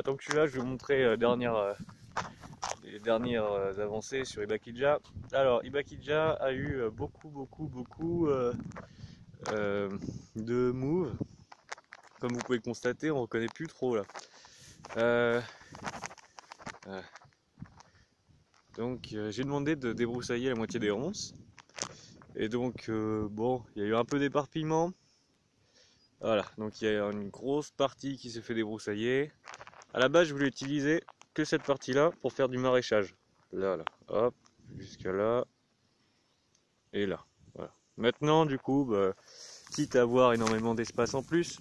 tant que je suis là, je vais vous montrer les dernières avancées sur Ibakidja. Alors, Ibakidja a eu beaucoup de moves. Comme vous pouvez le constater, on ne reconnaît plus trop là. Euh, euh, donc, j'ai demandé de débroussailler la moitié des ronces. Et donc, bon, il y a eu un peu d'éparpillement. Voilà, donc il y a une grosse partie qui s'est fait débroussailler. À la base, je voulais utiliser que cette partie-là pour faire du maraîchage. Là, hop, jusqu'à là et là. Voilà. Maintenant, du coup, bah, quitte à avoir énormément d'espace en plus,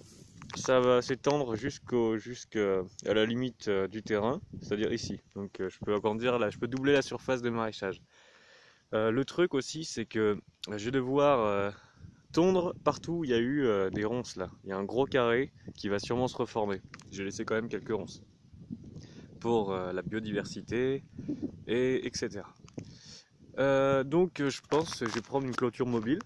ça va s'étendre jusqu'à la limite du terrain, c'est-à-dire ici. Donc, je peux agrandir là, je peux doubler la surface de maraîchage. Le truc aussi, c'est que je vais devoir tondre partout où il y a eu des ronces là. Il y a un gros carré qui va sûrement se reformer. J'ai laissé quand même quelques ronces pour la biodiversité et etc. Donc je pense que je vais prendre une clôture mobile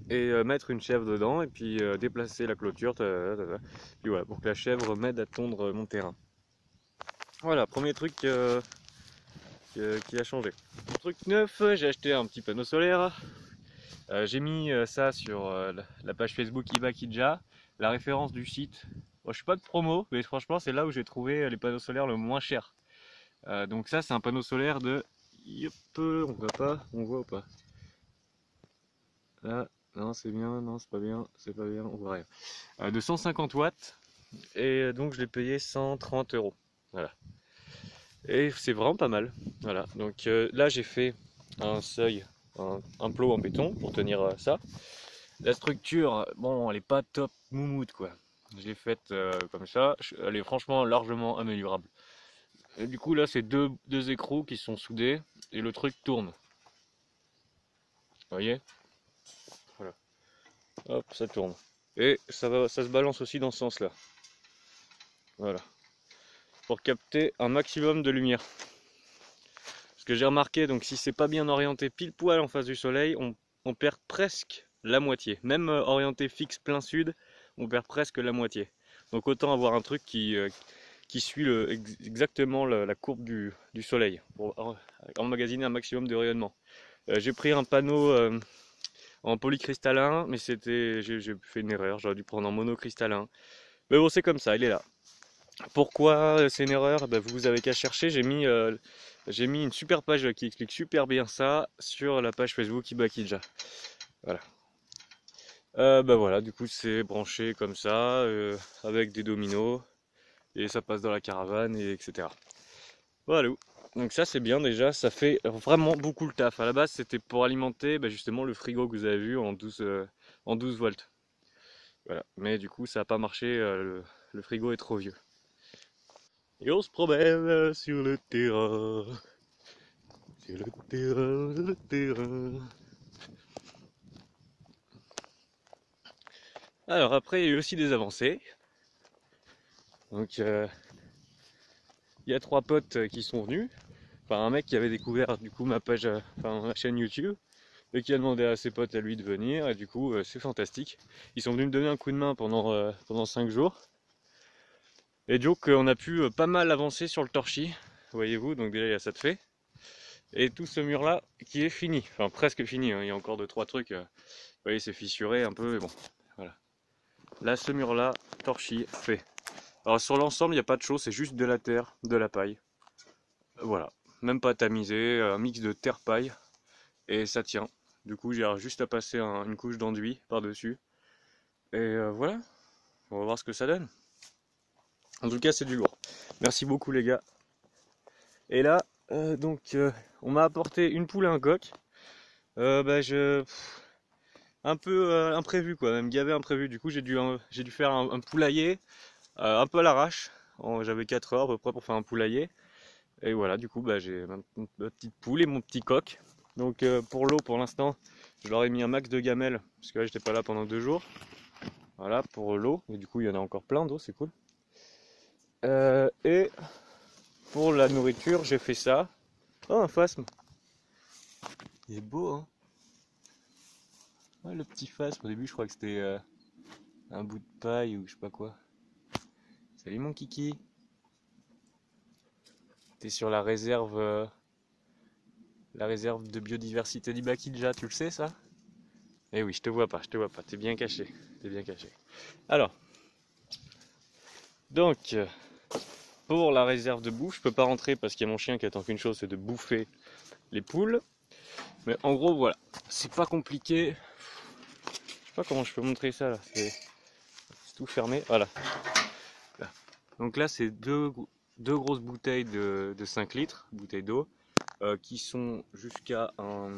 et mettre une chèvre dedans et puis déplacer la clôture puis voilà, pour que la chèvre m'aide à tondre mon terrain. Voilà, premier truc qui a changé. Truc neuf, j'ai acheté un petit panneau solaire. J'ai mis ça sur la page Facebook Ibakidja, la référence du site. Bon, je suis pas de promo, mais franchement c'est là où j'ai trouvé les panneaux solaires le moins cher. Donc ça c'est un panneau solaire de... Yep, on voit pas, on voit ou pas? Là, non c'est bien, non c'est pas bien, on voit rien. De 150 watts, et donc je l'ai payé 130 euros. Voilà. Et c'est vraiment pas mal. Voilà, donc là j'ai fait un seuil, un plot en béton pour tenir ça. La structure, bon, elle est pas top moumoute quoi. Je l'ai faite comme ça, elle est franchement largement améliorable. Et du coup là c'est deux écrous qui sont soudés et le truc tourne. Vous voyez? Voilà. Hop, ça tourne. Et ça se balance aussi dans ce sens là. Voilà. Pour capter un maximum de lumière. Ce que j'ai remarqué, donc si c'est pas bien orienté pile poil en face du soleil, on perd presque la moitié. Même orienté fixe plein sud, on perd presque la moitié. Donc autant avoir un truc qui suit exactement la courbe du soleil pour emmagasiner un maximum de rayonnement. J'ai pris un panneau en polycristallin, mais j'ai fait une erreur, j'aurais dû prendre en monocristallin. Mais bon, c'est comme ça, il est là. Pourquoi c'est une erreur? Ben, vous avez qu'à chercher, j'ai mis une super page qui explique super bien ça sur la page Facebook Ibakidja. Voilà. Ben voilà, du coup c'est branché comme ça, avec des dominos, et ça passe dans la caravane, et etc. Voilà. Donc ça c'est bien déjà, ça fait vraiment beaucoup le taf. À la base c'était pour alimenter justement le frigo que vous avez vu en 12 volts. Voilà. Mais du coup ça n'a pas marché, le frigo est trop vieux. Et on se promène sur le terrain. Sur le terrain. Alors après, il y a eu aussi des avancées. Donc, il y a trois potes qui sont venus. Enfin, un mec qui avait découvert du coup ma page, enfin ma chaîne YouTube, et qui a demandé à ses potes à lui de venir. Et du coup, c'est fantastique. Ils sont venus me donner un coup de main pendant 5 jours. Et donc, on a pu pas mal avancer sur le torchis. Voyez-vous, donc déjà il y a ça de fait. Et tout ce mur-là qui est fini. Enfin, presque fini. Hein. Il y a encore 2-3 trucs. Vous voyez, c'est fissuré un peu, mais bon. Voilà. Là, ce mur-là, torchis, fait. Alors sur l'ensemble, il n'y a pas de choses, c'est juste de la terre, de la paille. Voilà. Même pas tamisé, un mix de terre-paille. Et ça tient. Du coup, j'ai juste à passer une couche d'enduit par-dessus. Et voilà. On va voir ce que ça donne. En tout cas, c'est du lourd. Merci beaucoup, les gars. Et là, on m'a apporté une poule et un coq. Un peu imprévu, quoi. Même gavé imprévu. Du coup, j'ai dû faire un poulailler. Un peu à l'arrache, j'avais 4 heures à peu près pour faire un poulailler. Et voilà, du coup, j'ai ma petite poule et mon petit coq. Donc pour l'eau, pour l'instant, je leur ai mis un max de gamelles, parce que là, j'étais pas là pendant 2 jours. Voilà, pour l'eau. Et du coup, il y en a encore plein d'eau, c'est cool. Et pour la nourriture, j'ai fait ça. Oh, un phasme. Il est beau, hein. Ouais, le petit phasme. Au début, je crois que c'était un bout de paille ou je sais pas quoi. Salut mon kiki. T'es sur la réserve de biodiversité du Bakidja, tu le sais ça? Eh oui, je te vois pas, t'es bien caché, t'es bien caché. Alors, donc, pour la réserve de bouffe, je peux pas rentrer parce qu'il y a mon chien qui attend qu'une chose, c'est de bouffer les poules. Mais en gros, voilà, c'est pas compliqué. Je sais pas comment je peux montrer ça là, c'est tout fermé, voilà. Là. Donc là, c'est deux grosses bouteilles de 5 litres, bouteilles d'eau, qui sont jusqu'à un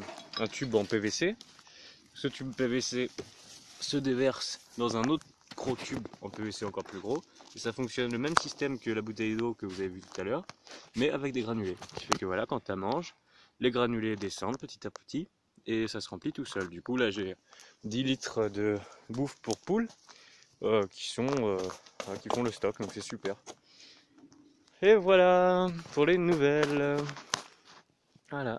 tube en PVC. Ce tube PVC se déverse dans un autre gros tube en PVC encore plus gros. Et ça fonctionne le même système que la bouteille d'eau que vous avez vu tout à l'heure, mais avec des granulés. Ce qui fait que voilà, quand tu manges, les granulés descendent petit à petit et ça se remplit tout seul. Du coup, là j'ai 10 litres de bouffe pour poules qui font le stock, donc c'est super. Et voilà pour les nouvelles. Voilà.